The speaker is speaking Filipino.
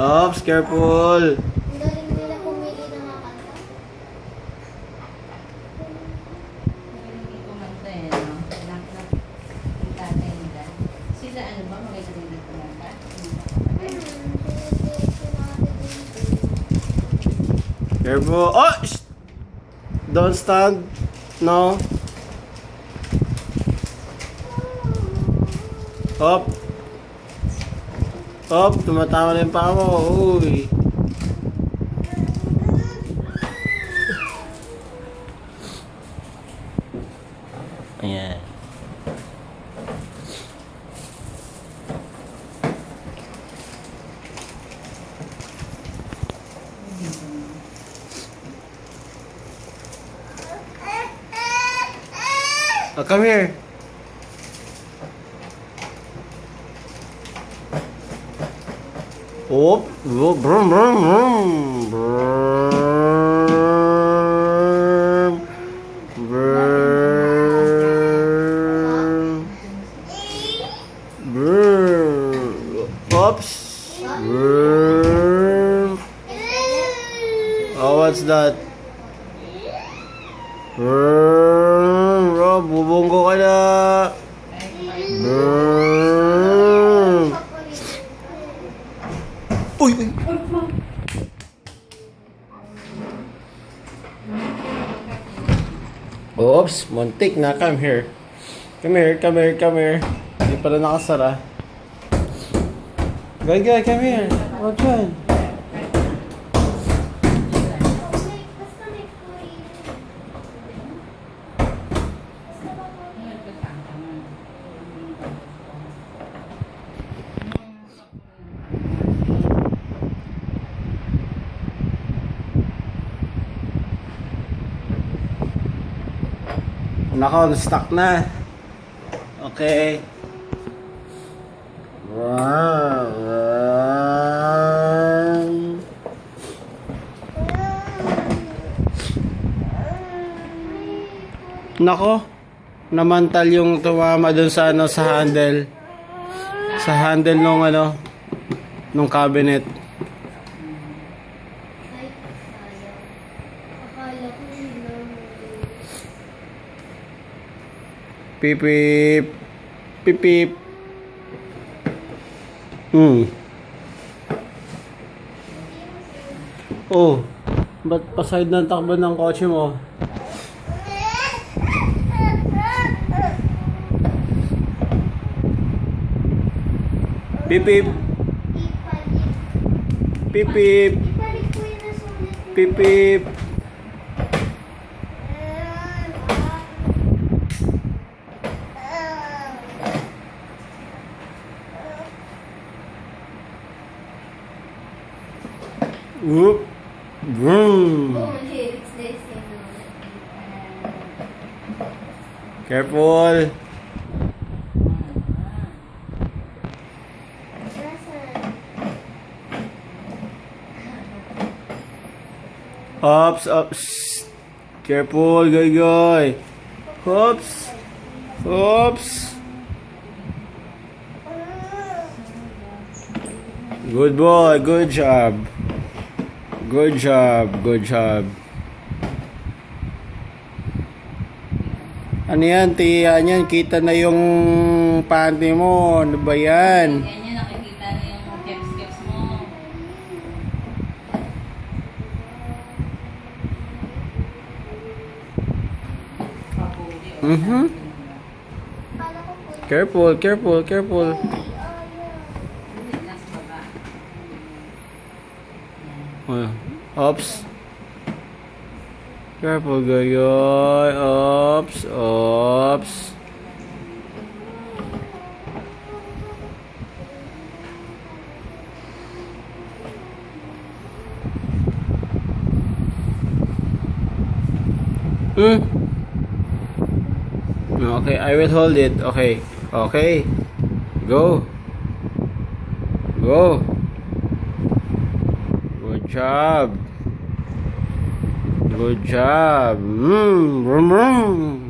Ops, careful. Ang galing nila pumili ng mga kanta. Magaling kumanta eh, no? Anak na yung tatay nila. Sila ano ba? Magaling na kumanta? Careful. Oh! Shh! Don't stand. No. Hop. Hop. Tumatama na yung paa mo. Uy. Ayan. Oh, come here. Oh, brum, brum, brum, brum, brum, brum. Oops. Brum. Oh, what's that? Brum. Rob, bubunggo ka na. Brum. Uy, uy. Oops, muntik na. Come here. Come here, come here, come here. Hindi pala nakasara. Guy, come here. Huwag yan. Nako, stuck na. Okay. Nako, namantal yung tumama dun sa ano, sa handle. Sa handle nung ano, nung cabinet. Akala ko yun lang. Pip pip. Pip pip. Oh, ba't pa-side ng takbo ng kotse mo? Pip pip. Pip pip. Ibalik ko yun na sulit. Pip pip. Whoop. Vroom. Oh, lyrics they say no. Careful. Hops, ups. Careful, guy. Hops. Hops. Good boy, good job. Good job, good job. Ano yan, tiyan yan? Kita na yung panty mo. Ano ba yan? Ganyan, nakikita na yung caps mo. Mhm. Careful, careful, careful. Nasa baba. Ops. Careful, gayoy. Ops, ops. Okay, I will hold it. Okay. Okay. Go. Go. Good job. Good job. Vroom, vroom.